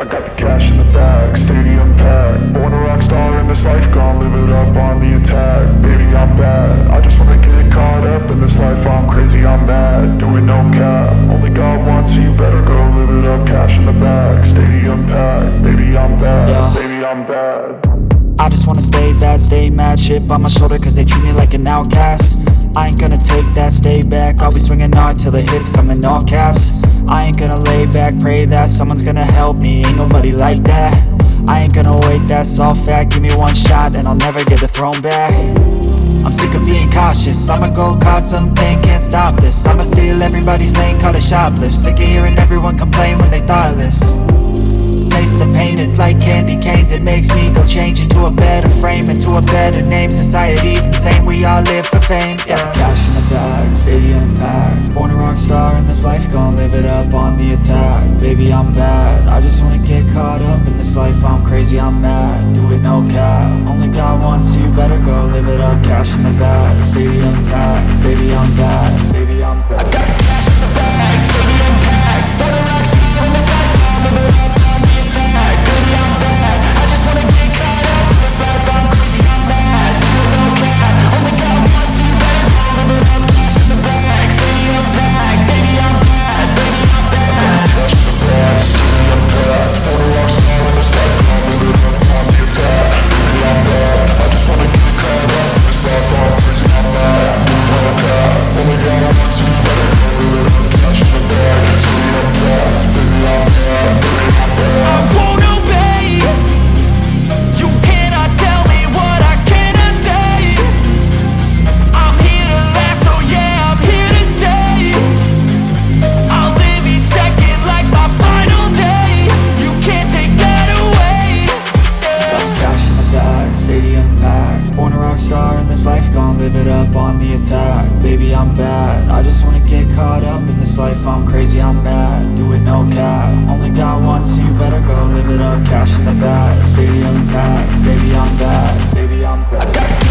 I got the cash in the bag, stadium packed. Born a rock star in this life, gon' live it up on the attack. Baby, I'm bad, I just wanna get caught up in this life. I'm crazy, I'm mad, doing no cap. Only God wants you, better go live it up. Cash in the bag, stadium packed. Baby, I'm bad, yeah. Baby, I'm bad. I just wanna stay bad, stay mad. Chip on my shoulder cause they treat me like an outcast. I ain't gonna take that, stay back. I'll be swinging hard till the hits come in all caps. I ain't gonna lay back, pray that someone's gonna help me, ain't nobody like that. I ain't gonna wait, that's all fact. Give me one shot and I'll never get the throne back. I'm sick of being cautious, I'ma go cause something, can't stop this. I'ma steal everybody's lane, call it shoplift. Sick of hearing everyone complain when they thoughtless. Taste the pain, it's like candy canes. It makes me go change into a better frame, into a better name. Society's insane, we all live for fame, yeah. Cash in the bag, stadium packed. Born a rock star in this life, gon' live it up on the attack. Baby, I'm bad, I just wanna get caught up in this life. I'm crazy, I'm mad, do it no cap. Only God wants you, better go live it up. Cash in the bag, stadium packed. Baby, I'm bad, baby, I'm bad. I got the cash in the bag, stadium packed. Born a rock star in this life, gon' live it up. Baby, I'm bad, I just wanna get caught up in this life. I'm crazy, I'm mad, do it no cap. Only God wants you, better go live it up. Cash in the bag, stadium packed. Baby, I'm bad, baby, I'm bad. Cash in the bag, stadium packed. Born a rock star in this life, gon' live it up on the attack. Baby, I'm bad, I just wanna get caught up in this life. I'm crazy, I'm mad, do it no cap. Only God wants you, better go live it up. Cash in the bag, stadium packed. Baby, I'm bad, baby, I'm bad. I won't obey. You cannot tell me what I cannot say. I'm here to last, so yeah, I'm here to stay. I'll live each second like my final day. You can't take that away, yeah. Cash in the bag, stadium packed. Born a rock star in this life, gon' live it up on the attack. Baby, I'm bad, I just wanna get caught up in this life. I'm crazy, I'm mad, do it no cap. Only God wants you, better go live it up. Cash in the bag, stadium packed. Baby, I'm bad, baby, I'm bad.